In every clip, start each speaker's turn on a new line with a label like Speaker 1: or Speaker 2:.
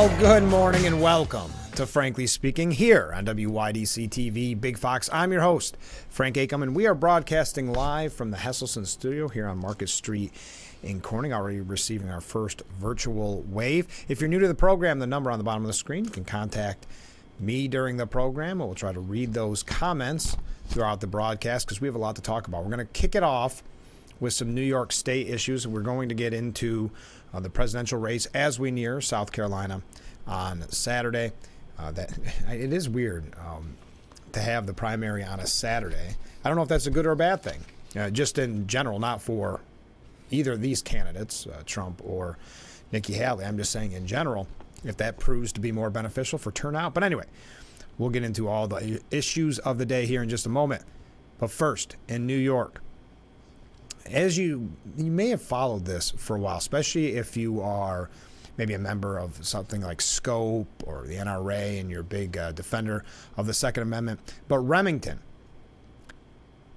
Speaker 1: Well, good morning and welcome to Frankly Speaking here on WYDC TV Big Fox. I'm your host, Frank Acom, and we are broadcasting live from the Hesselson studio here on Market Street in Corning, already receiving our first virtual wave. If you're new to the program, the number on the bottom of the screen, you can contact me during the program. We'll try to read those comments throughout the broadcast because we have a lot to talk about. We're going to kick it off with some New York State issues, and we're going to get into the presidential race as we near South Carolina on Saturday. It is weird to have the primary on a Saturday. I don't know if that's a good or a bad thing, just in general, not for either of these candidates, Trump or Nikki Haley. I'm just saying in general, if that proves to be more beneficial for turnout. But anyway, we'll get into all the issues of the day here in just a moment. But first, in New York, as you may have followed this for a while, especially if you are maybe a member of something like SCOPE or the NRA and you're a big defender of the Second Amendment. But Remington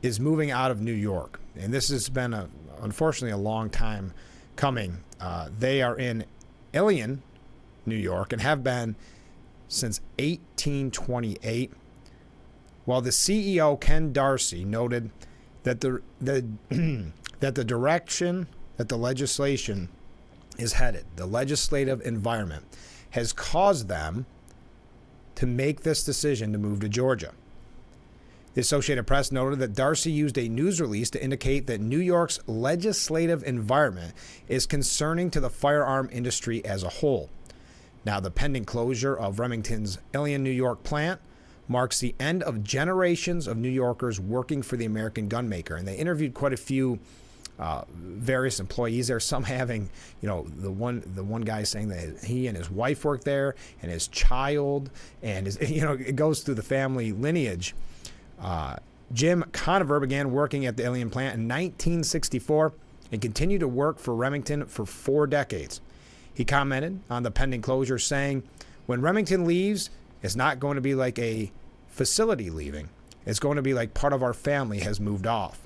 Speaker 1: is moving out of New York. And this has been, unfortunately, a long time coming. They are in Ilion, New York, and have been since 1828. While the CEO, Ken Darcy, noted that the direction that the legislation is headed, the legislative environment, has caused them to make this decision to move to Georgia. The Associated Press noted that Darcy used a news release to indicate that New York's legislative environment is concerning to the firearm industry as a whole. Now, the pending closure of Remington's Ilion, New York plant marks the end of generations of New Yorkers working for the American gunmaker. And they interviewed quite a few various employees there, some having, the one guy saying that he and his wife worked there and his child, and it goes through the family lineage. Jim Conover began working at the Ilion plant in 1964 and continued to work for Remington for 4 decades. He commented on the pending closure, saying, "When Remington leaves, it's not going to be like a facility leaving. It's going to be like part of our family has moved off."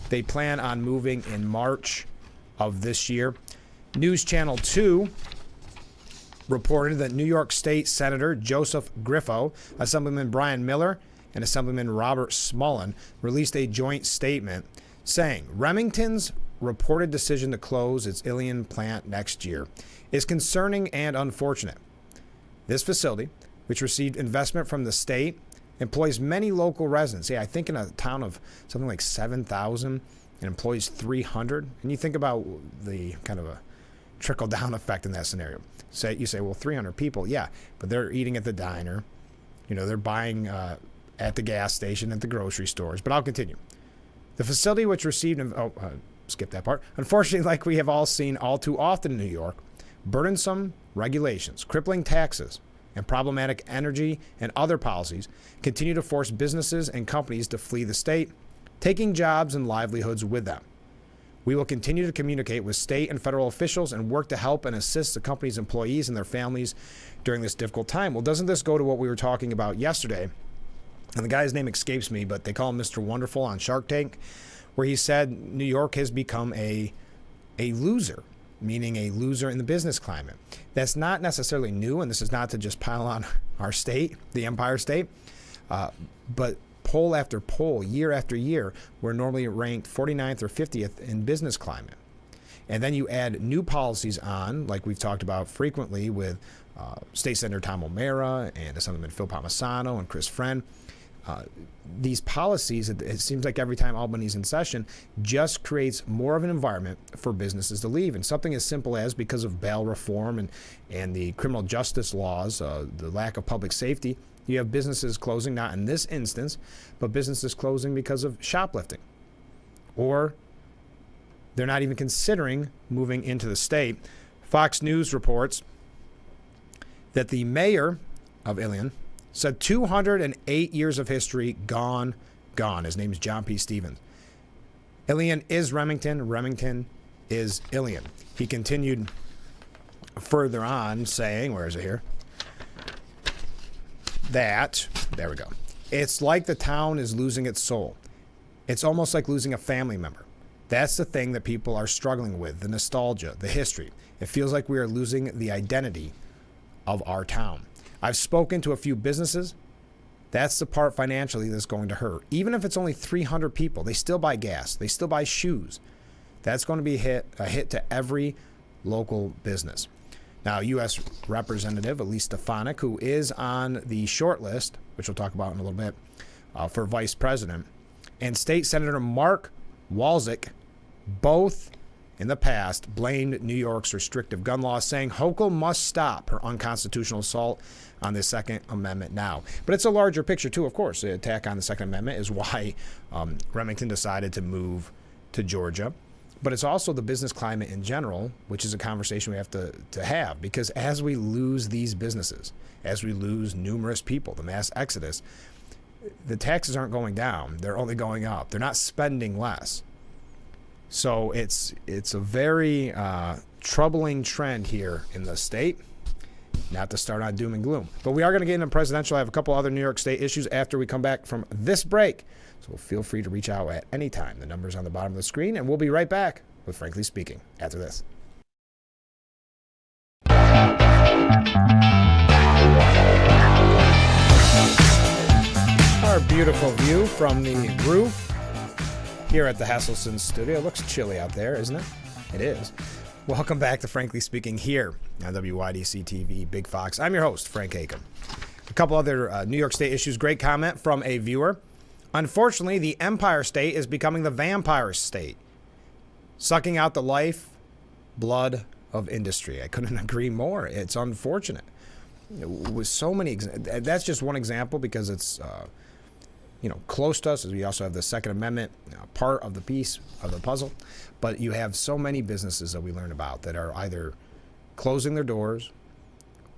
Speaker 1: They plan on moving in March of this year. News Channel 2 reported that New York State Senator Joseph Griffo, Assemblyman Brian Miller, and Assemblyman Robert Smullen released a joint statement saying Remington's reported decision to close its Ilion plant next year is concerning and unfortunate. This facility, which received investment from the state, employs many local residents. I think in a town of something like 7,000 and employs 300. And you think about the kind of a trickle-down effect in that scenario. You say, well, 300 people, yeah, but they're eating at the diner. They're buying at the gas station, at the grocery stores. But I'll continue. The facility which received, skip that part. Unfortunately, like we have all seen all too often in New York, burdensome regulations, crippling taxes, and problematic energy and other policies continue to force businesses and companies to flee the state, taking jobs and livelihoods with them. We will continue to communicate with state and federal officials and work to help and assist the company's employees and their families during this difficult time. Well, doesn't this go to what we were talking about yesterday? And the guy's name escapes me, but they call him Mr. Wonderful on Shark Tank, where he said New York has become a loser, meaning a loser in the business climate. That's not necessarily new, and this is not to just pile on our state, the Empire State, but poll after poll, year after year, we're normally ranked 49th or 50th in business climate. And then you add new policies on, like we've talked about frequently with State Senator Tom O'Mara and Assemblyman Phil Palmisano and Chris Friend. These policies, it seems like every time Albany's in session, just creates more of an environment for businesses to leave. And something as simple as, because of bail reform and the criminal justice laws, the lack of public safety, you have businesses closing, not in this instance, but businesses closing because of shoplifting. Or they're not even considering moving into the state. Fox News reports that the mayor of Ilion said 208 years of history gone. His name is John P. Stevens. Ilion is Remington. Remington is Ilion. He continued further on saying, where is it here? There we go. It's like the town is losing its soul. It's almost like losing a family member. That's the thing that people are struggling with, the nostalgia, the history. It feels like we are losing the identity of our town. I've spoken to a few businesses. That's the part financially that's going to hurt. Even if it's only 300 people, they still buy gas. They still buy shoes. That's going to be a hit to every local business. Now, U.S. Representative Elise Stefanik, who is on the short list, which we'll talk about in a little bit, for vice president, and State Senator Mark Walczyk, both in the past blamed New York's restrictive gun laws, saying Hochul must stop her unconstitutional assault on the Second Amendment now. But it's a larger picture, too, of course. The attack on the Second Amendment is why Remington decided to move to Georgia. But it's also the business climate in general, which is a conversation we have to have. Because as we lose these businesses, as we lose numerous people, the mass exodus, the taxes aren't going down. They're only going up. They're not spending less. So it's a very troubling trend here in the state. Not to start on doom and gloom. But we are going to get into presidential. I have a couple other New York State issues after we come back from this break. So feel free to reach out at any time. The number's on the bottom of the screen. And we'll be right back with Frankly Speaking after this. Our beautiful view from the roof here at the Hesselson studio. It looks chilly out there, isn't it? It is. Welcome back to Frankly Speaking here on WYDC TV, Big Fox. I'm your host, Frank Acom. A couple other New York State issues. Great comment from a viewer. Unfortunately, the Empire State is becoming the vampire state, sucking out the life, blood of industry. I couldn't agree more. It's unfortunate. With so many, that's just one example because it's close to us. We also have the Second Amendment part of the piece of the puzzle. But you have so many businesses that we learn about that are either closing their doors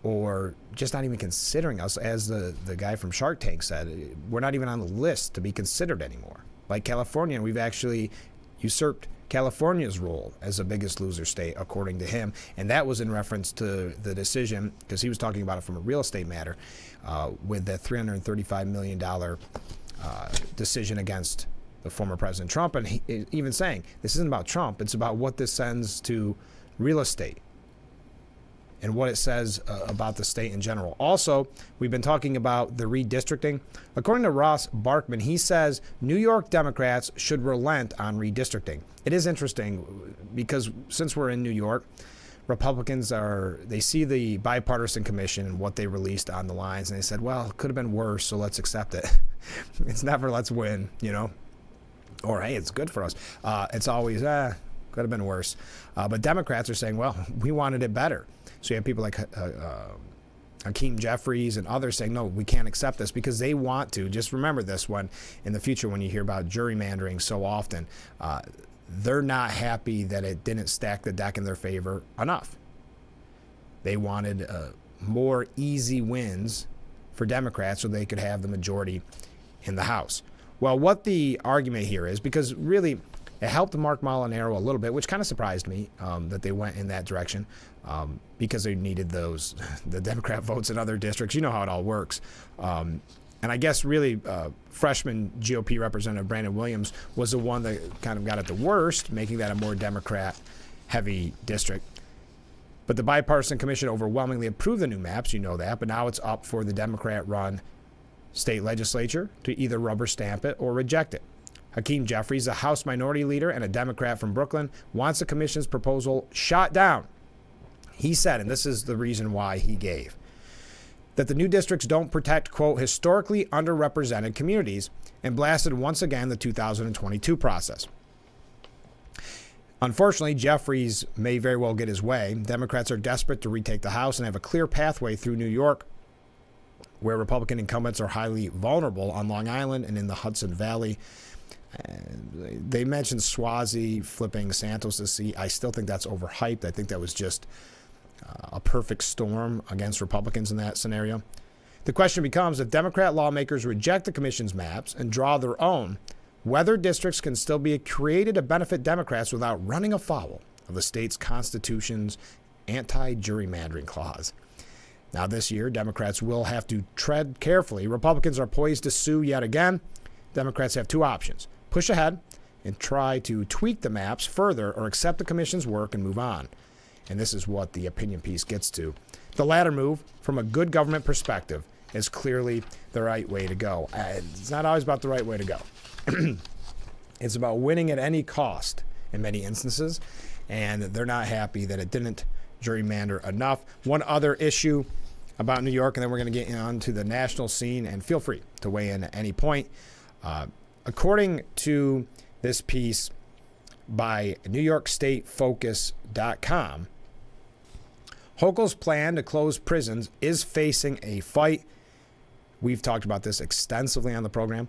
Speaker 1: or just not even considering us. As the guy from Shark Tank said, we're not even on the list to be considered anymore. Like California, we've actually usurped California's role as the biggest loser state, according to him. And that was in reference to the decision, because he was talking about it from a real estate matter, with the $335 million decision against the former President Trump, and he, even saying this isn't about Trump, it's about what this sends to real estate and what it says about the state in general. Also, we've been talking about the redistricting. According to Ross Barkman, he says New York Democrats should relent on redistricting. It is interesting because since we're in New York, Republicans they see the bipartisan commission and what they released on the lines, and they said, well, it could have been worse, so let's accept it. It's never let's win, or hey, it's good for us. It's always, could have been worse. But Democrats are saying, well, we wanted it better. So you have people like Hakeem Jeffries and others saying, no, we can't accept this because they want to. Just remember this one in the future when you hear about gerrymandering so often. They're not happy that it didn't stack the deck in their favor enough. They wanted more easy wins for Democrats so they could have the majority in the House. Well, what the argument here is, because really it helped Mark Molinaro a little bit, which kind of surprised me that they went in that direction because they needed the Democrat votes in other districts. You know how it all works. And I guess really freshman GOP Representative Brandon Williams was the one that kind of got it the worst, making that a more Democrat-heavy district. But the bipartisan commission overwhelmingly approved the new maps, you know that, but now it's up for the Democrat-run state legislature to either rubber stamp it or reject it. Hakeem Jeffries, a House Minority Leader and a Democrat from Brooklyn, wants the commission's proposal shot down. He said, and this is the reason why he gave, that the new districts don't protect, quote, historically underrepresented communities, and blasted once again the 2022 process. Unfortunately, Jeffries may very well get his way. Democrats are desperate to retake the House and have a clear pathway through New York, where Republican incumbents are highly vulnerable on Long Island and in the Hudson Valley. They mentioned Suozzi flipping Santos' seat. I still think that's overhyped. I think that was just a perfect storm against Republicans in that scenario. The question becomes, if Democrat lawmakers reject the commission's maps and draw their own, whether districts can still be created to benefit Democrats without running afoul of the state's constitution's anti-gerrymandering clause. Now this year, Democrats will have to tread carefully. Republicans are poised to sue yet again. Democrats have two options: push ahead and try to tweak the maps further, or accept the commission's work and move on. And this is what the opinion piece gets to. The latter move, from a good government perspective, is clearly the right way to go. It's not always about the right way to go. It's about winning at any cost in many instances, and they're not happy that it didn't gerrymander enough. One other issue about New York, and then we're going to get on to the national scene, and feel free to weigh in at any point. According to this piece by NewYorkStateFocus.com, Hochul's plan to close prisons is facing a fight. We've talked about this extensively on the program.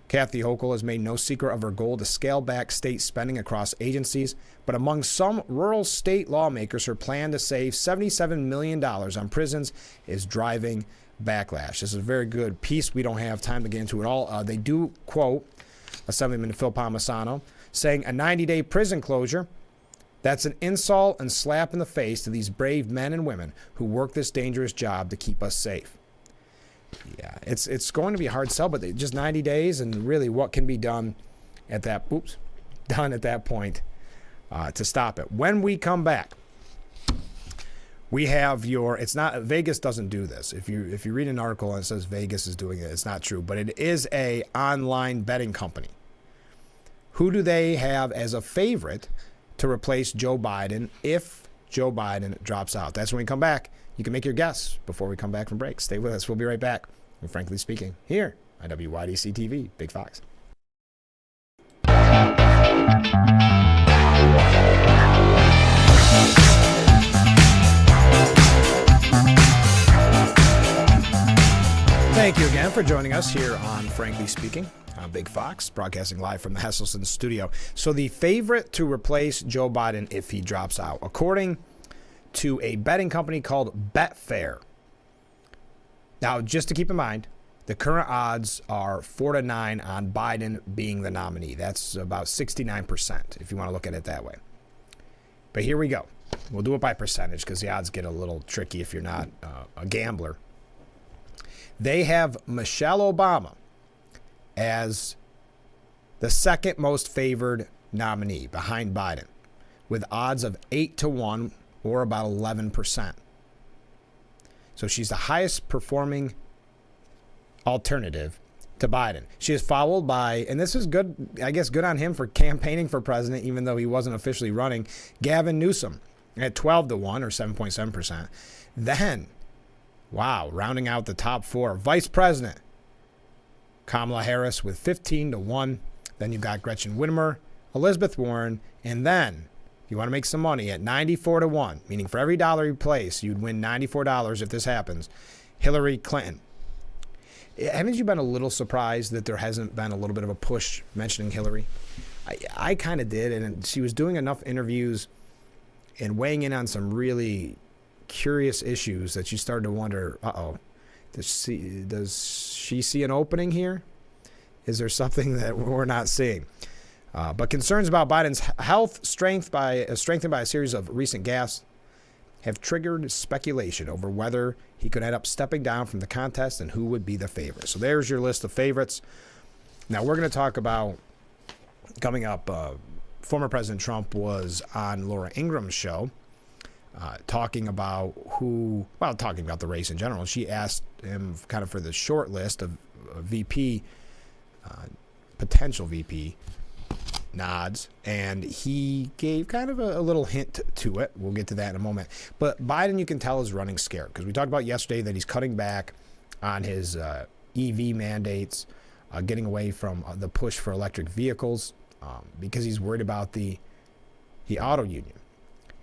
Speaker 1: Kathy Hochul has made no secret of her goal to scale back state spending across agencies, but among some rural state lawmakers, her plan to save $77 million on prisons is driving backlash. This is a very good piece. We don't have time to get into it all. They do quote Assemblyman Phil Palmisano saying a 90-day prison closure, that's an insult and slap in the face to these brave men and women who work this dangerous job to keep us safe. Yeah, it's going to be a hard sell, but just 90 days, and really what can be done at that point to stop it. When we come back, we have it's not, Vegas doesn't do this. If you read an article and it says Vegas is doing it, it's not true, but it is a online betting company. Who do they have as a favorite to replace Joe Biden if Joe Biden drops out? That's when we come back. You can make your guess before we come back from break. Stay with us. We'll be right back. And Frankly Speaking, here on WYDC TV, Big Fox. Thank you again for joining us here on Frankly Speaking. I'm Big Fox, broadcasting live from the Hesselson studio. So the favorite to replace Joe Biden if he drops out, according to a betting company called Betfair. Now, just to keep in mind, the current odds are 4-9 on Biden being the nominee. That's about 69%, if you want to look at it that way. But here we go. We'll do it by percentage because the odds get a little tricky if you're not a gambler. They have Michelle Obama as the second most favored nominee behind Biden, with odds of 8-1 or about 11%. So she's the highest performing alternative to Biden. She is followed by, and this is good, I guess good on him for campaigning for president, even though he wasn't officially running, Gavin Newsom at 12-1 or 7.7%. Then, wow, rounding out the top four, Vice President Kamala Harris with 15-1. Then you've got Gretchen Whitmer, Elizabeth Warren, and then you want to make some money at 94-1, meaning for every dollar you place, you'd win $94 if this happens, Hillary Clinton. Haven't you been a little surprised that there hasn't been a little bit of a push mentioning Hillary? I kind of did, and she was doing enough interviews and weighing in on some really curious issues that you started to wonder, does she see an opening here? Is there something that we're not seeing? But concerns about Biden's health, strengthened by a series of recent gaffes, have triggered speculation over whether he could end up stepping down from the contest and who would be the favorite. So there's your list of favorites. Now we're going to talk about, coming up, former President Trump was on Laura Ingram's show talking about the race in general. She asked him kind of for the short list of VP, potential VP nods, and he gave kind of a little hint to it. We'll get to that in a moment. But Biden, you can tell, is running scared because we talked about yesterday that he's cutting back on his EV mandates, getting away from the push for electric vehicles because he's worried about the auto union.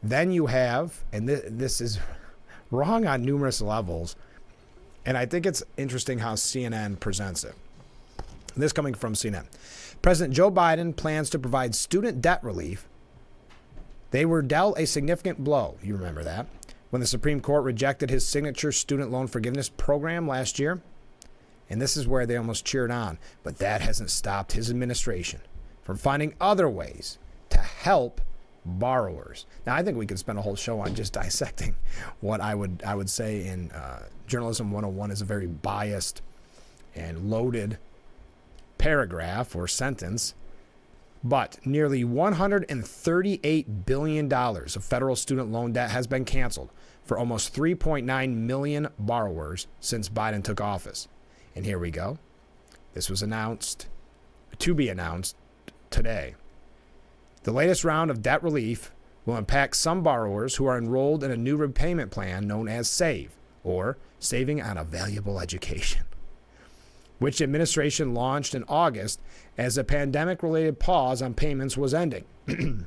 Speaker 1: Then you have, and this is wrong on numerous levels, and I think it's interesting how CNN presents it. This coming from CNN. President Joe Biden plans to provide student debt relief. They were dealt a significant blow, you remember that, when the Supreme Court rejected his signature student loan forgiveness program last year. And this is where they almost cheered on. But that hasn't stopped his administration from finding other ways to help borrowers. Now, I think we could spend a whole show on just dissecting what I would say in Journalism 101 is a very biased and loaded paragraph or sentence But nearly $138 billion of federal student loan debt has been canceled for almost 3.9 million borrowers since Biden took office. And here we go. This was to be announced today. The latest round of debt relief will impact some borrowers who are enrolled in a new repayment plan known as SAVE, or Saving on a Valuable Education, which the administration launched in August as a pandemic-related pause on payments was ending. Who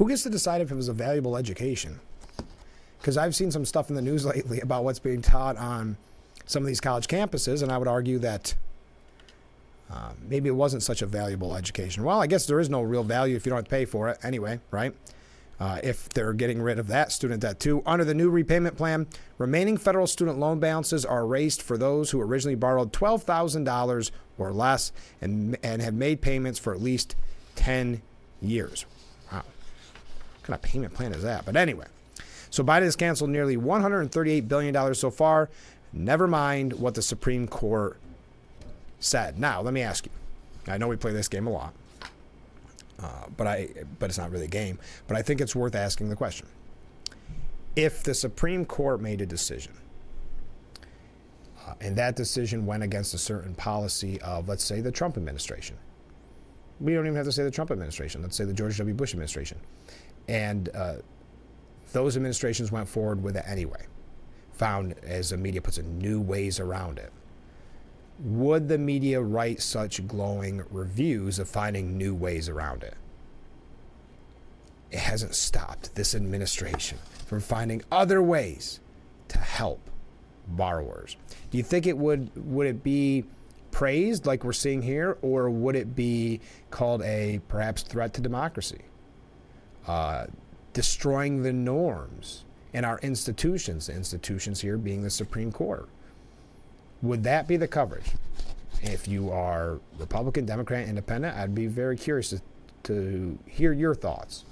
Speaker 1: gets to decide if it was a valuable education? Because I've seen some stuff in the news lately about what's being taught on some of these college campuses, and I would argue that maybe it wasn't such a valuable education. Well, I guess there is no real value if you don't have to pay for it anyway, right? If they're getting rid of that student debt too. Under the new repayment plan, remaining federal student loan balances are erased for those who originally borrowed $12,000 or less and have made payments for at least 10 years. Wow. What kind of payment plan is that? But anyway, so Biden has canceled nearly $138 billion so far. Never mind what the Supreme Court said. Now, let me ask you. I know we play this game a lot, but it's not really a game. But I think it's worth asking the question. If the Supreme Court made a decision, and that decision went against a certain policy of, let's say, the Trump administration. We don't even have to say the Trump administration. Let's say the George W. Bush administration. And those administrations went forward with it anyway. Found, as the media puts it, new ways around it. Would the media write such glowing reviews of finding new ways around it? It hasn't stopped this administration from finding other ways to help borrowers. Do you think would it be praised like we're seeing here, or would it be called a perhaps threat to democracy? Destroying the norms in our institutions, the institutions here being the Supreme Court. Would that be the coverage? If you are Republican, Democrat, Independent, I'd be very curious to hear your thoughts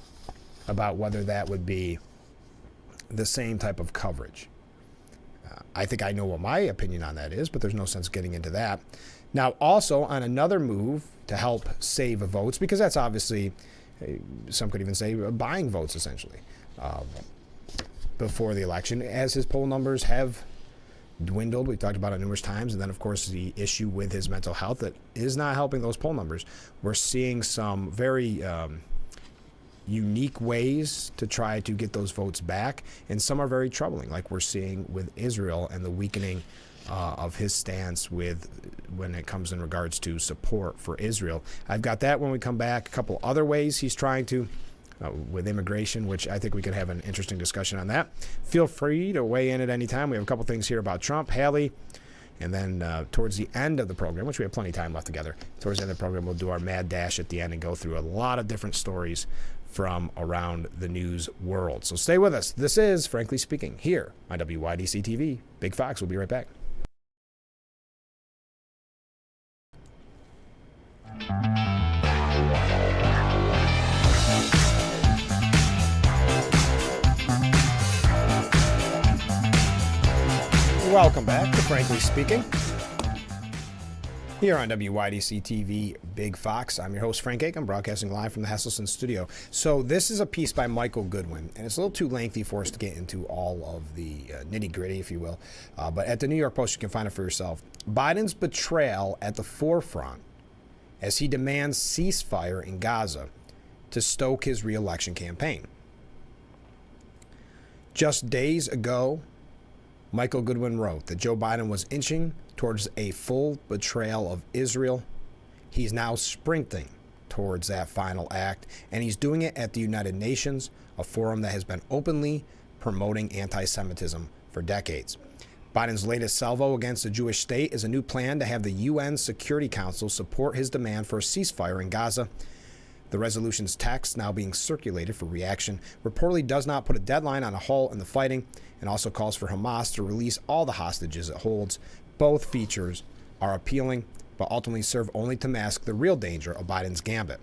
Speaker 1: about whether that would be the same type of coverage. I think I know what my opinion on that is, but there's no sense getting into that. Now, also on another move to help save votes, because that's obviously, some could even say, buying votes essentially, before the election, as his poll numbers have dwindled. We've talked about it numerous times. And then, of course, the issue with his mental health that is not helping those poll numbers. We're seeing some very unique ways to try to get those votes back. And some are very troubling, like we're seeing with Israel and the weakening of his stance when it comes in regards to support for Israel. I've got that when we come back. A couple other ways he's trying to with immigration, which I think we could have an interesting discussion on that. Feel free to weigh in at any time. We have a couple things here about Trump, Haley, and then towards the end of the program, which we have plenty of time left together, towards the end of the program, we'll do our mad dash at the end and go through a lot of different stories from around the news world. So stay with us. This is Frankly Speaking here on WYDC TV. Big Fox. We'll be right back. Welcome back to Frankly Speaking here on WYDC TV Big Fox. I'm your host, Frank Aiken, broadcasting live from the Hesselson studio. So this is a piece by Michael Goodwin, and it's a little too lengthy for us to get into all of the nitty-gritty, if you will. But at the New York Post, you can find it for yourself. Biden's betrayal at the forefront as he demands ceasefire in Gaza to stoke his re-election campaign. Just days ago, Michael Goodwin wrote that Joe Biden was inching towards a full betrayal of Israel. He's now sprinting towards that final act, and he's doing it at the United Nations, a forum that has been openly promoting anti-Semitism for decades. Biden's latest salvo against the Jewish state is a new plan to have the UN Security Council support his demand for a ceasefire in Gaza. The resolution's text, now being circulated for reaction, reportedly does not put a deadline on a halt in the fighting and also calls for Hamas to release all the hostages it holds. Both features are appealing, but ultimately serve only to mask the real danger of Biden's gambit.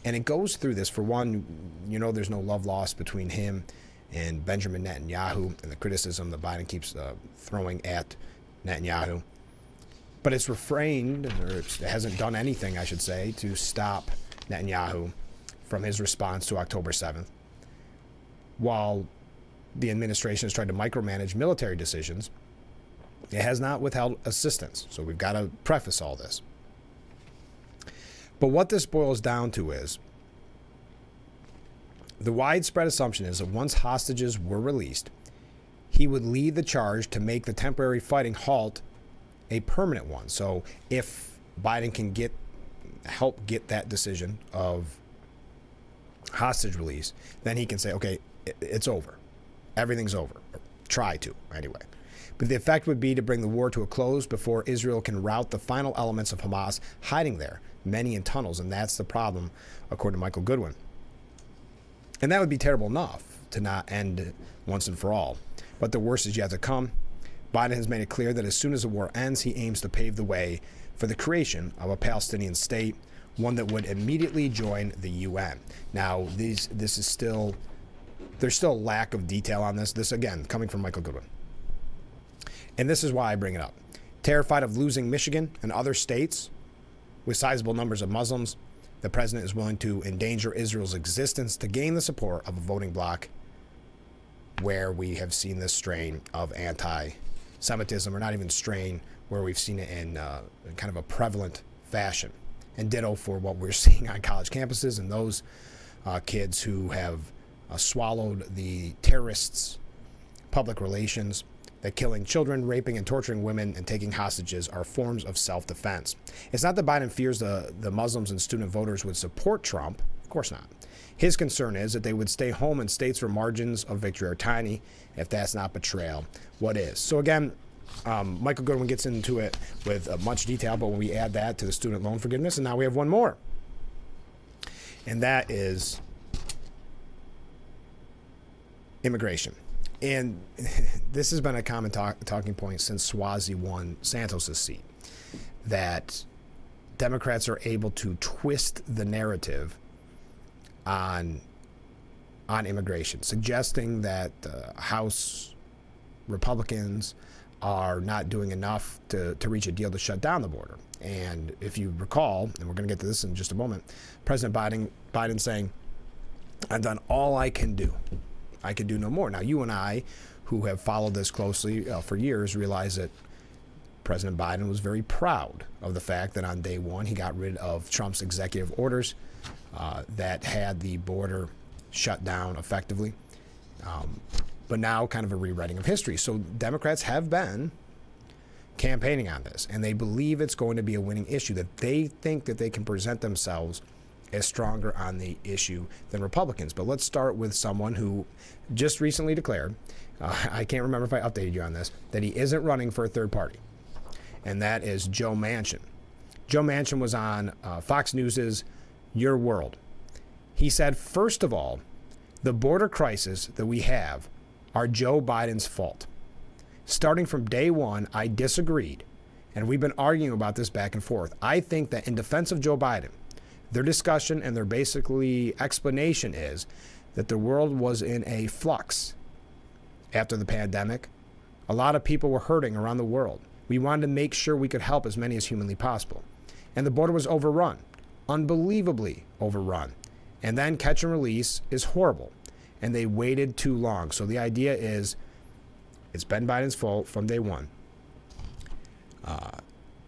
Speaker 1: And it goes through this. For one, you know there's no love lost between him and Benjamin Netanyahu and the criticism that Biden keeps throwing at Netanyahu. But it's refrained, or it hasn't done anything, I should say, to stop Netanyahu from his response to October 7th. While the administration has tried to micromanage military decisions, it has not withheld assistance. So we've got to preface all this. But what this boils down to is the widespread assumption is that once hostages were released, he would lead the charge to make the temporary fighting halt a permanent one. So if Biden can help get that decision of hostage release, then he can say, okay, it's over. Everything's over. Or try to, anyway. But the effect would be to bring the war to a close before Israel can rout the final elements of Hamas hiding there, many in tunnels. And that's the problem, according to Michael Goodwin. And that would be terrible enough to not end once and for all. But the worst is yet to come. Biden has made it clear that as soon as the war ends, he aims to pave the way for the creation of a Palestinian state, one that would immediately join the UN. Now, there's still a lack of detail on this. This, again, coming from Michael Goodwin. And this is why I bring it up. Terrified of losing Michigan and other states with sizable numbers of Muslims, the president is willing to endanger Israel's existence to gain the support of a voting bloc where we have seen this strain of anti-Semitism, or not even strain, where we've seen it in kind of a prevalent fashion. And ditto for what we're seeing on college campuses and those kids who have swallowed the terrorists' public relations that killing children, raping and torturing women, and taking hostages are forms of self-defense. It's not that Biden fears the Muslims and student voters would support Trump. Of course not. His concern is that they would stay home in states where margins of victory are tiny. If that's not betrayal, what is? So again, Michael Goodwin gets into it with much detail, but when we add that to the student loan forgiveness, and now we have one more. And that is immigration. And this has been a common talking point since Suozzi won Santos' seat, that Democrats are able to twist the narrative on immigration, suggesting that House Republicans are not doing enough to reach a deal to shut down the border. And if you recall, and we're going to get to this in just a moment, President Biden saying, I've done all I can do. I can do no more. Now, you and I, who have followed this closely for years, realize that President Biden was very proud of the fact that on day one, he got rid of Trump's executive orders that had the border shut down effectively. But now kind of a rewriting of history. So Democrats have been campaigning on this, and they believe it's going to be a winning issue, that they think that they can present themselves as stronger on the issue than Republicans. But let's start with someone who just recently declared, I can't remember if I updated you on this, that he isn't running for a third party, and that is Joe Manchin. Joe Manchin was on Fox News' Your World. He said, first of all, the border crisis that we have are Joe Biden's fault. Starting from day one, I disagreed, and we've been arguing about this back and forth. I think that in defense of Joe Biden, their discussion and their basically explanation is that the world was in a flux after the pandemic. A lot of people were hurting around the world. We wanted to make sure we could help as many as humanly possible. And the border was overrun, unbelievably overrun. And then catch and release is horrible. And they waited too long. So the idea is it's been Biden's fault from day one.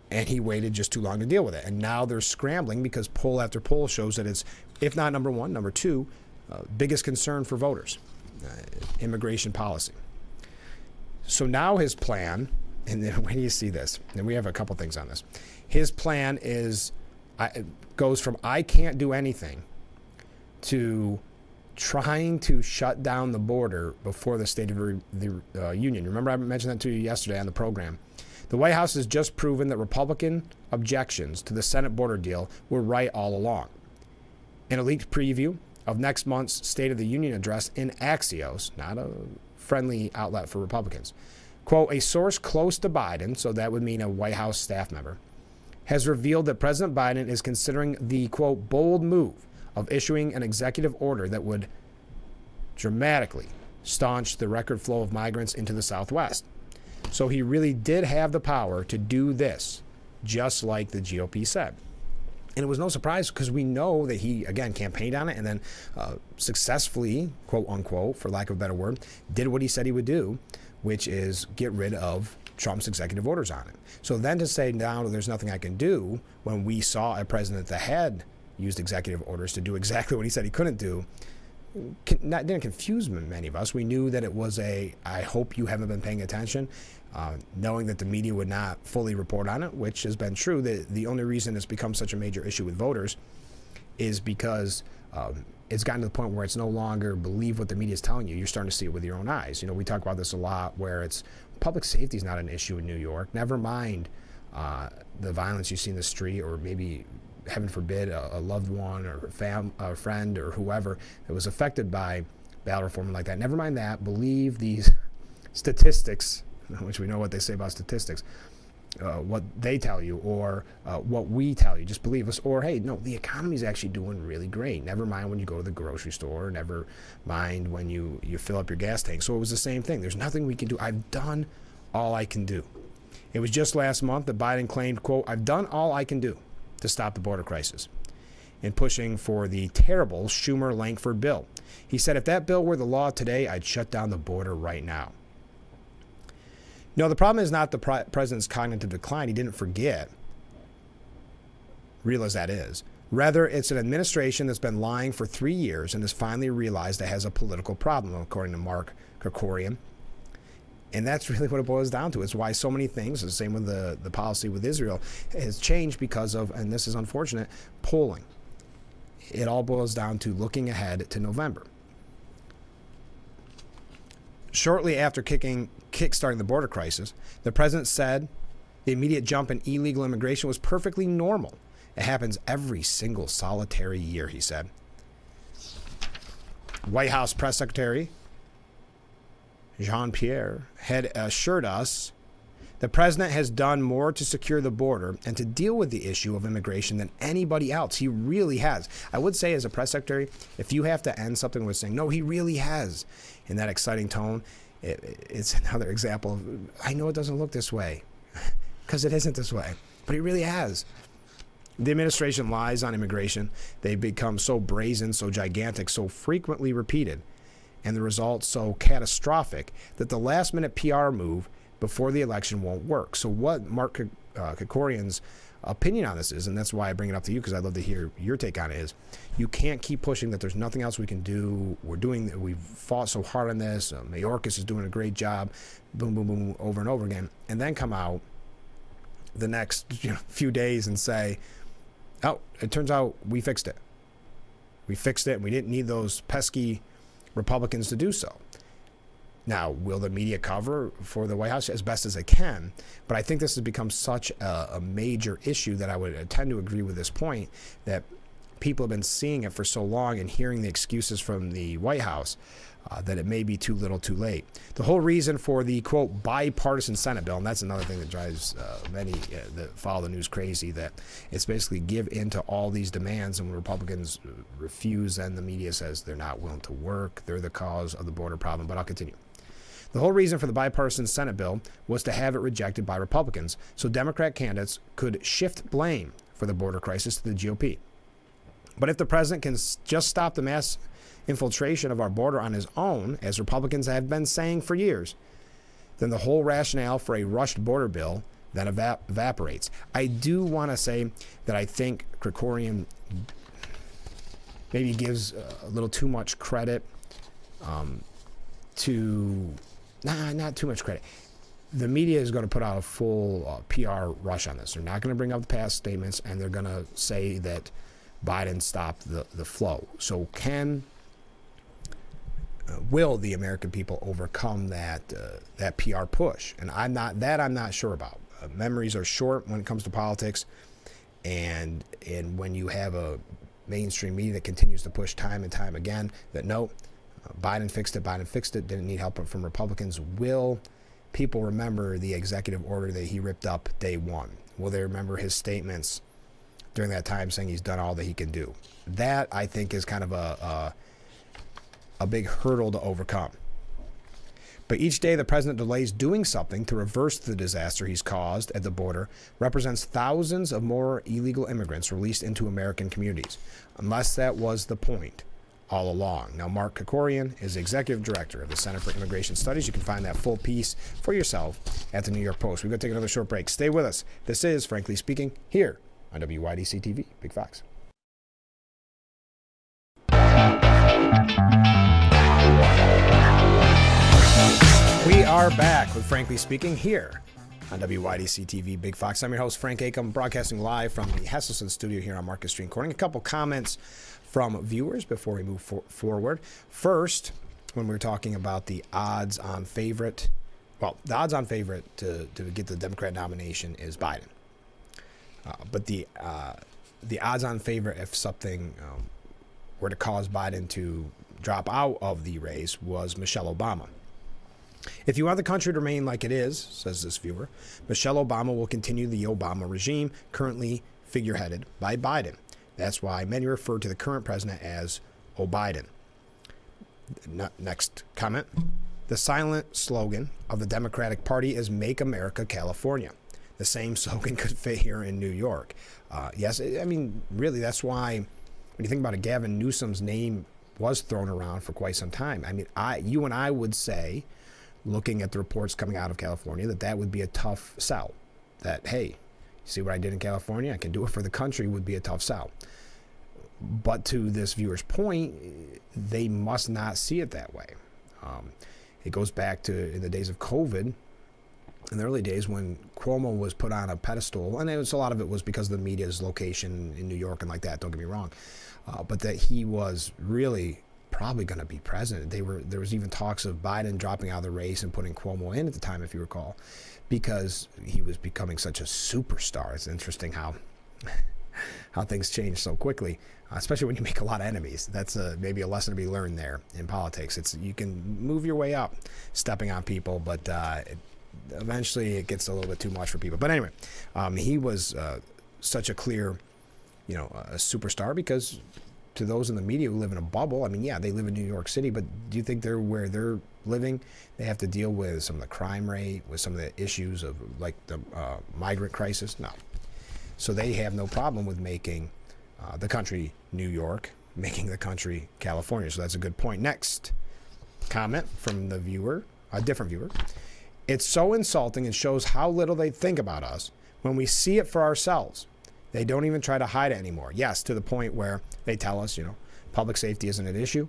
Speaker 1: And he waited just too long to deal with it. And now they're scrambling because poll after poll shows that it's, if not number one, number two, biggest concern for voters, immigration policy. So now his plan, and then when you see this, and we have a couple things on this, his plan goes from I can't do anything to trying to shut down the border before the State of the Union. Remember I mentioned that to you yesterday on the program. The White House has just proven that Republican objections to the Senate border deal were right all along. In a leaked preview of next month's State of the Union address in Axios, not a friendly outlet for Republicans, quote, a source close to Biden, so that would mean a White House staff member, has revealed that President Biden is considering the, quote, bold move of issuing an executive order that would dramatically staunch the record flow of migrants into the Southwest. So he really did have the power to do this just like the GOP said. And it was no surprise because we know that he, again, campaigned on it and then successfully, quote unquote, for lack of a better word, did what he said he would do, which is get rid of Trump's executive orders on it. So then to say now there's nothing I can do when we saw a president that had used executive orders to do exactly what he said he couldn't do, didn't confuse many of us. We knew that it was I hope you haven't been paying attention, knowing that the media would not fully report on it, which has been true. The only reason it's become such a major issue with voters is because it's gotten to the point where it's no longer believe what the media is telling you. You're starting to see it with your own eyes. We talk about this a lot where it's public safety is not an issue in New York. Never mind the violence you see in the street, or maybe, heaven forbid, a loved one or a friend or whoever that was affected by ballot reform like that. Never mind that. Believe these statistics, which we know what they say about statistics, what they tell you or what we tell you. Just believe us. Or, hey, no, the economy's actually doing really great. Never mind when you go to the grocery store. Never mind when you fill up your gas tank. So it was the same thing. There's nothing we can do. I've done all I can do. It was just last month that Biden claimed, quote, I've done all I can do to stop the border crisis in pushing for the terrible Schumer-Lankford bill. He said, if that bill were the law today, I'd shut down the border right now. No, the problem is not the president's cognitive decline. He didn't forget, real as that is. Rather, it's an administration that's been lying for 3 years and has finally realized it has a political problem, according to Mark Krikorian. And that's really what it boils down to. It's why so many things, the same with the policy with Israel, has changed because of, and this is unfortunate, polling. It all boils down to looking ahead to November. Shortly after kickstarting the border crisis, the president said the immediate jump in illegal immigration was perfectly normal. It happens every single solitary year, he said. White House Press Secretary Jean-Pierre had assured us the president has done more to secure the border and to deal with the issue of immigration than anybody else. He really has. I would say as a press secretary, if you have to end something with saying, no, he really has, in that exciting tone, it's another example of, I know it doesn't look this way, because it isn't this way, but he really has. The administration lies on immigration. They become so brazen, so gigantic, so frequently repeated, and the results so catastrophic that the last-minute PR move before the election won't work. So what Mark Krikorian's opinion on this is, and that's why I bring it up to you because I'd love to hear your take on it, is you can't keep pushing that there's nothing else we can do. We've fought so hard on this. Mayorkas is doing a great job, boom, boom, boom, over and over again, and then come out the next few days and say, oh, it turns out we fixed it. We fixed it, and we didn't need those pesky Republicans to do so. Now, will the media cover for the White House as best as they can? But I think this has become such a major issue that I would tend to agree with this point, that people have been seeing it for so long and hearing the excuses from the White House that it may be too little too late. The whole reason for the, quote, bipartisan Senate bill, and that's another thing that drives many that follow the news crazy, that it's basically give in to all these demands, and when Republicans refuse, then the media says they're not willing to work, they're the cause of the border problem. But I'll continue. The whole reason for the bipartisan Senate bill was to have it rejected by Republicans so Democrat candidates could shift blame for the border crisis to the GOP. But if the president can just stop the mass infiltration of our border on his own, as Republicans have been saying for years, then the whole rationale for a rushed border bill then evaporates. I do want to say that I think Krikorian maybe gives a little too much credit not too much credit. The media is going to put out a full PR rush on this. They're not going to bring up the past statements, and they're going to say that Biden stopped the flow. So will the American people overcome that PR push? And I'm not sure about. Memories are short when it comes to politics, and when you have a mainstream media that continues to push time and time again that no, Biden fixed it, didn't need help from Republicans. Will people remember the executive order that he ripped up day one? Will they remember his statements during that time saying he's done all that he can do? That, I think, is kind of a big hurdle to overcome. But each day the president delays doing something to reverse the disaster he's caused at the border represents thousands of more illegal immigrants released into American communities, unless that was the point all along. Now, Mark Krikorian is executive director of the Center for Immigration Studies. You can find that full piece for yourself at the New York Post. We're going to take another short break. Stay with us. This is Frankly Speaking here on WYDC TV. Big Fox. We are back with Frankly Speaking here on WYDC TV Big Fox. I'm your host, Frank Acom, broadcasting live from the Hesselson studio here on Market Street Corning. A couple comments from viewers before we move forward. First, when we're talking about the odds-on favorite, well, the odds-on favorite to get the Democrat nomination is Biden. But the odds-on favorite if something were to cause Biden to drop out of the race was Michelle Obama. If you want the country to remain like it is, says this viewer, Michelle Obama will continue the Obama regime, currently figureheaded by Biden. That's why many refer to the current president as O'Biden. Next comment. The silent slogan of the Democratic Party is Make America California. The same slogan could fit here in New York. Yes, I mean, really, that's why when you think about it, Gavin Newsom's name was thrown around for quite some time. I mean, you and I would say, looking at the reports coming out of California, that would be a tough sell. That, hey, you see what I did in California? I can do it for the country would be a tough sell. But to this viewer's point, they must not see it that way. It goes back to in the days of COVID, in the early days when Cuomo was put on a pedestal, and a lot of it was because of the media's location in New York and like that, don't get me wrong, but that he was really probably going to be president. There was even talks of Biden dropping out of the race and putting Cuomo in at the time, if you recall, because he was becoming such a superstar. It's interesting how things change so quickly, especially when you make a lot of enemies. That's maybe a lesson to be learned there in politics. You can move your way up, stepping on people, but eventually it gets a little bit too much for people. But anyway, he was such a clear, a superstar because to those in the media who live in a bubble, I mean, yeah, they live in New York City, but do you think where they're living, they have to deal with some of the crime rate, with some of the issues of like the migrant crisis? No. So they have no problem with making the country New York, making the country California. So that's a good point. Next comment from the viewer, a different viewer. It's so insulting and shows how little they think about us when we see it for ourselves. They don't even try to hide it anymore. Yes, to the point where they tell us, public safety isn't an issue.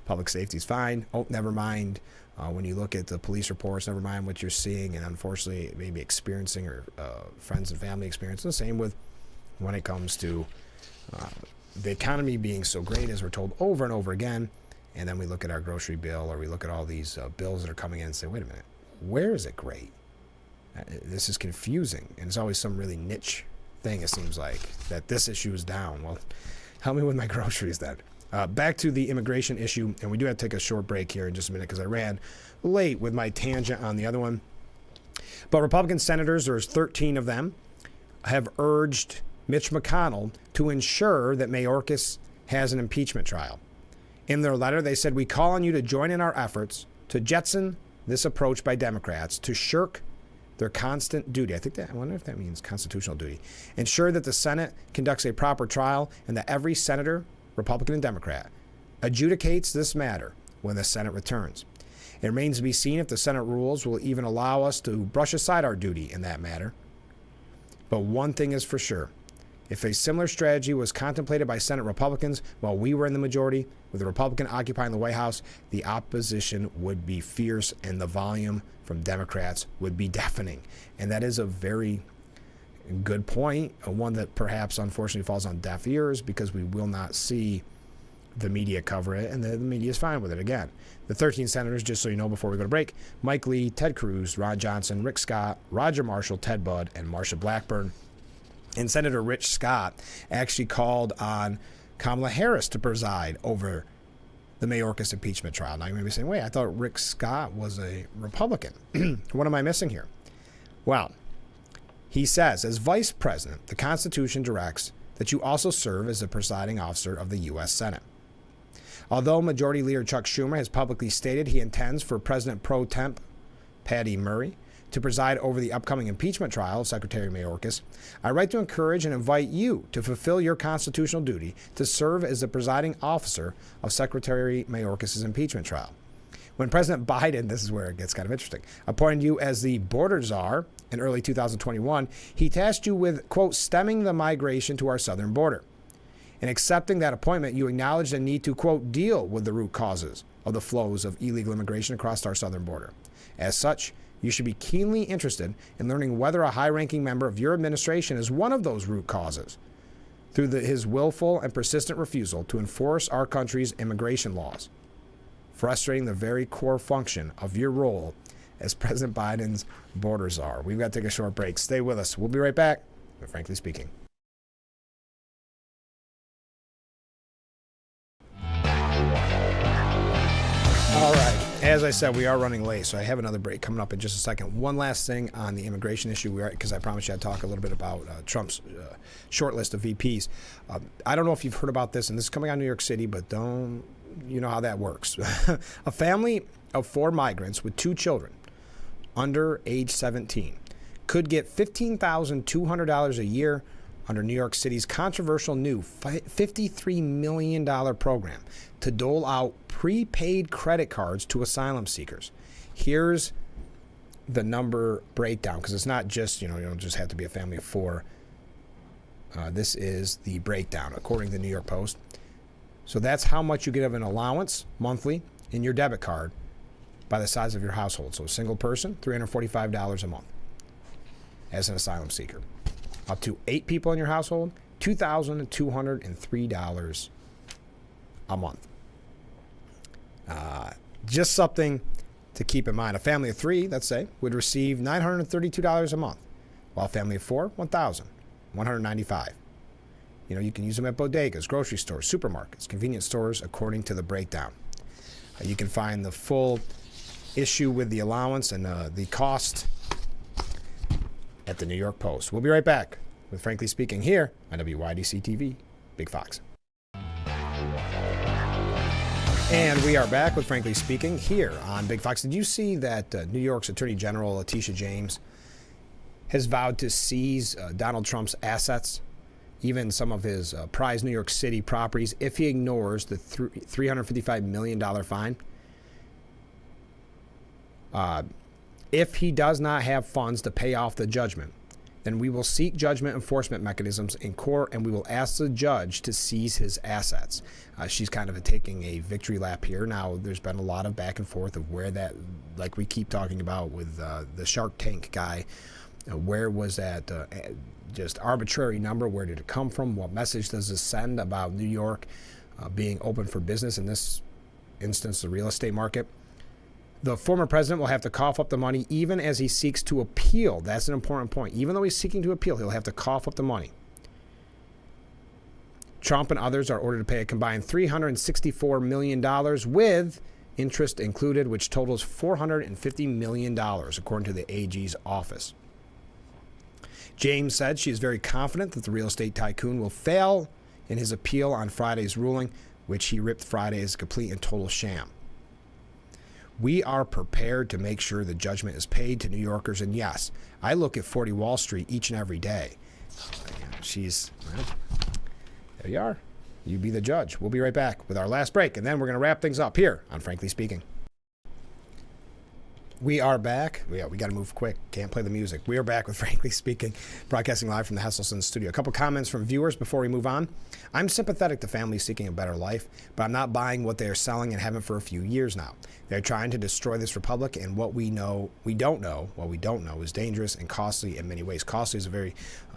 Speaker 1: Public safety is fine. Oh, never mind. When you look at the police reports, never mind what you're seeing and unfortunately maybe experiencing or friends and family experience. The same with when it comes to the economy being so great, as we're told over and over again. And then we look at our grocery bill or we look at all these bills that are coming in and say, wait a minute, where is it great? This is confusing. And it's always some really niche thing, it seems like, that this issue is down. Well, help me with my groceries then. Back to the immigration issue, and we do have to take a short break here in just a minute because I ran late with my tangent on the other one. But Republican senators, there's 13 of them, have urged Mitch McConnell to ensure that Mayorkas has an impeachment trial. In their letter, they said, we call on you to join in our efforts to jettison this approach by Democrats to shirk their constant duty. I wonder if that means constitutional duty. Ensure that the Senate conducts a proper trial and that every senator, Republican and Democrat, adjudicates this matter when the Senate returns. It remains to be seen if the Senate rules will even allow us to brush aside our duty in that matter. But one thing is for sure. If a similar strategy was contemplated by Senate Republicans while we were in the majority, with a Republican occupying the White House, the opposition would be fierce and the volume from Democrats would be deafening. And that is a very good point, one that perhaps unfortunately falls on deaf ears because we will not see the media cover it, and the media is fine with it again. The 13 senators, just so you know before we go to break, Mike Lee, Ted Cruz, Ron Johnson, Rick Scott, Roger Marshall, Ted Budd, and Marsha Blackburn. And Senator Rich Scott actually called on Kamala Harris to preside over the Mayorkas impeachment trial. Now you may be saying, wait, I thought Rick Scott was a Republican. What am I missing here? Well, he says, as vice president, the Constitution directs that you also serve as the presiding officer of the U.S. Senate. Although Majority Leader Chuck Schumer has publicly stated he intends for President pro temp Patty Murray to preside over the upcoming impeachment trial of Secretary Mayorkas, I write to encourage and invite you to fulfill your constitutional duty to serve as the presiding officer of Secretary Mayorkas' impeachment trial. When President Biden, this is where it gets kind of interesting, appointed you as the border czar in early 2021, he tasked you with, quote, stemming the migration to our southern border. In accepting that appointment, you acknowledged the need to, quote, deal with the root causes of the flows of illegal immigration across our southern border. As such, you should be keenly interested in learning whether a high-ranking member of your administration is one of those root causes through his willful and persistent refusal to enforce our country's immigration laws, frustrating the very core function of your role as President Biden's border czar. We've got to take a short break. Stay with us. We'll be right back with Frankly Speaking. All right. As I said, we are running late, so I have another break coming up in just a second. One last thing on the immigration issue, because I promised you I'd talk a little bit about Trump's short list of VPs. I don't know if you've heard about this, and this is coming out of New York City, but you know how that works. A family of 4 migrants with 2 children under age 17 could get $15,200 a year under New York City's controversial new $53 million program to dole out prepaid credit cards to asylum seekers. Here's the number breakdown, because it's not just, you don't just have to be a family of 4. This is the breakdown, according to the New York Post. So that's how much you get of an allowance monthly in your debit card by the size of your household. So a single person, $345 a month as an asylum seeker. Up to 8 people in your household, $2,203 a month. Just something to keep in mind. A family of 3, let's say, would receive $932 a month, while a family of 4, $1,195. You can use them at bodegas, grocery stores, supermarkets, convenience stores, according to the breakdown. You can find the full issue with the allowance and the cost at the New York Post. We'll be right back with Frankly Speaking here on WYDC TV, Big Fox. And we are back with Frankly Speaking here on Big Fox. Did you see that New York's Attorney General Letitia James has vowed to seize Donald Trump's assets, even some of his prized New York City properties, if he ignores the $355 million fine? If he does not have funds to pay off the judgment, then we will seek judgment enforcement mechanisms in court, and we will ask the judge to seize his assets. She's kind of taking a victory lap here. Now, there's been a lot of back and forth of where that, like we keep talking about with the Shark Tank guy, where was that just arbitrary number? Where did it come from? What message does this send about New York being open for business, in this instance, the real estate market? The former president will have to cough up the money even as he seeks to appeal. That's an important point. Even though he's seeking to appeal, he'll have to cough up the money. Trump and others are ordered to pay a combined $364 million with interest included, which totals $450 million, according to the AG's office. James said she is very confident that the real estate tycoon will fail in his appeal on Friday's ruling, which he ripped Friday as a complete and total sham. We are prepared to make sure the judgment is paid to New Yorkers. And yes, I look at 40 Wall Street each and every day. There you are. You be the judge. We'll be right back with our last break, and then we're going to wrap things up here on Frankly Speaking. We are back. We got to move quick. Can't play the music. We are back with Frankly Speaking, broadcasting live from the Hesselson studio. A couple comments from viewers before we move on. I'm sympathetic to families seeking a better life, but I'm not buying what they are selling and haven't for a few years now. They're trying to destroy this republic, and what we don't know is dangerous and costly in many ways. Costly is a very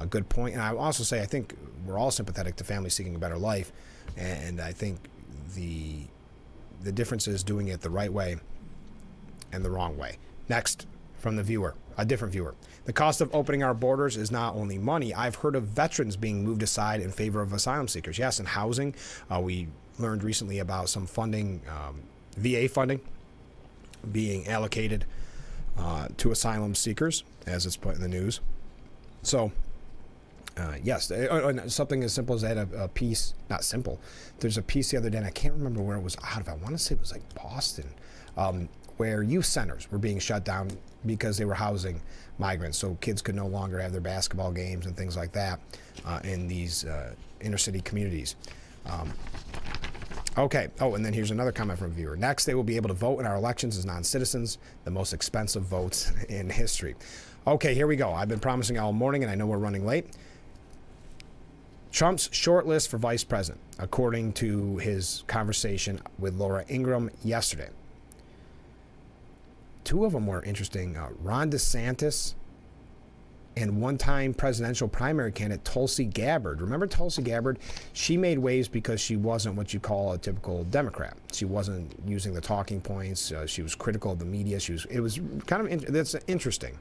Speaker 1: good point. And I also say I think we're all sympathetic to families seeking a better life, and I think the difference is doing it the right way and the wrong way. Next, from the viewer, a different viewer. The cost of opening our borders is not only money. I've heard of veterans being moved aside in favor of asylum seekers. Yes, and housing. We learned recently about some funding, VA funding, being allocated to asylum seekers, as it's put in the news. So Yes, something as simple as that, a piece, not simple. There's a piece the other day, and I can't remember where it was out of. I want to say it was like Boston, where youth centers were being shut down because they were housing migrants, so kids could no longer have their basketball games and things like that in these inner city communities. Okay. Oh, and then here's another comment from a viewer. Next, they will be able to vote in our elections as non-citizens, the most expensive votes in history. Okay, here we go. I've been promising all morning, and I know we're running late. Trump's short list for vice president, according to his conversation with Laura Ingraham yesterday. Two of them were interesting. Ron DeSantis and one-time presidential primary candidate Tulsi Gabbard. Remember Tulsi Gabbard? She made waves because she wasn't what you call a typical Democrat. She wasn't using the talking points. She was critical of the media. It was kind of that's interesting.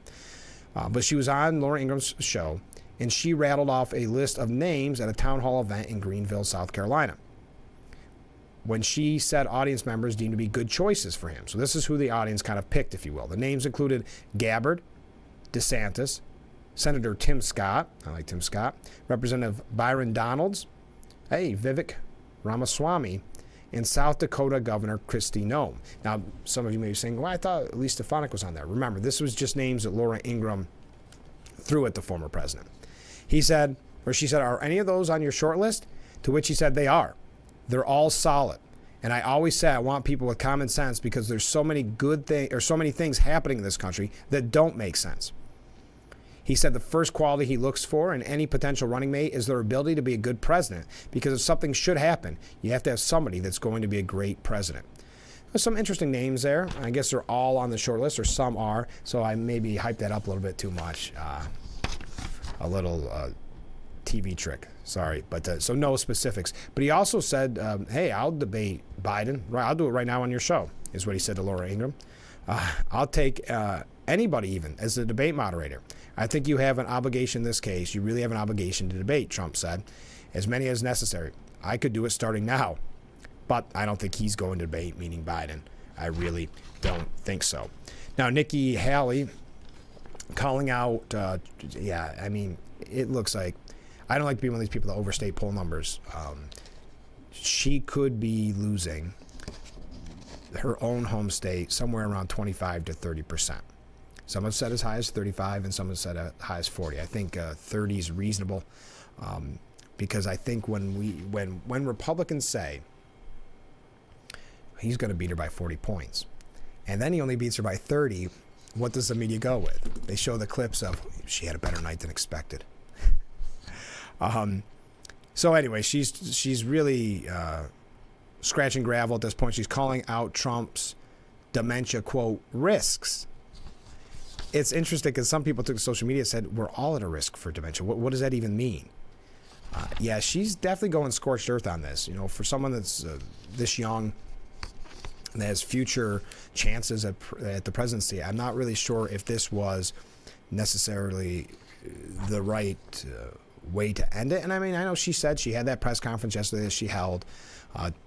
Speaker 1: But she was on Laura Ingraham's show, and she rattled off a list of names at a town hall event in Greenville, South Carolina, when she said audience members deemed to be good choices for him. So this is who the audience kind of picked, if you will. The names included Gabbard, DeSantis, Senator Tim Scott, I like Tim Scott, Representative Byron Donalds, Vivek Ramaswamy, and South Dakota Governor Kristi Noem. Now, some of you may be saying, well, I thought Elise Stefanik was on there. Remember, this was just names that Laura Ingraham threw at the former president. She said, are any of those on your short list? To which he said, they are. They're all solid. And I always say I want people with common sense because there's so many so many things happening in this country that don't make sense. He said the first quality he looks for in any potential running mate is their ability to be a good president, because if something should happen, you have to have somebody that's going to be a great president. There's some interesting names there. I guess they're all on the short list, or some are, so I maybe hyped that up a little bit too much. A little TV trick, sorry. But so no specifics. But he also said, hey, I'll debate Biden. I'll do it right now on your show, is what he said to Laura Ingraham. I'll take anybody even as the debate moderator. I think you have an obligation in this case. You really have an obligation to debate, Trump said. As many as necessary. I could do it starting now. But I don't think he's going to debate, meaning Biden. I really don't think so. Now, Nikki Haley calling out, it looks like, I don't like to be one of these people that overstate poll numbers. She could be losing her own home state somewhere around 25 to 30%. Some have said as high as 35, and some have said as high as 40. I think 30 is reasonable, because I think when Republicans say he's going to beat her by 40 points, and then he only beats her by 30, what does the media go with? They show the clips of she had a better night than expected. So anyway, she's really scratching gravel at this point. She's calling out Trump's dementia, quote, risks. It's interesting because some people took to social media and said we're all at a risk for dementia. What does that even mean? Yeah, she's definitely going scorched earth on this. You know, for someone that's this young and has future chances at the presidency, I'm not really sure if this was necessarily the right way to end it. And I mean, I know she said she had that press conference yesterday that she held,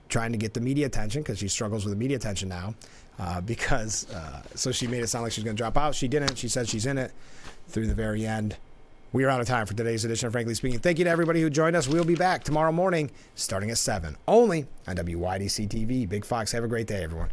Speaker 1: trying to get the media attention, because she struggles with the media attention now, so she made it sound like she's going to drop out. She didn't. She said she's in it through the very end. We are out of time for today's edition of Frankly Speaking. Thank you to everybody who joined us. We'll be back tomorrow morning starting at 7, only on WYDC TV. Big Fox, have a great day, everyone.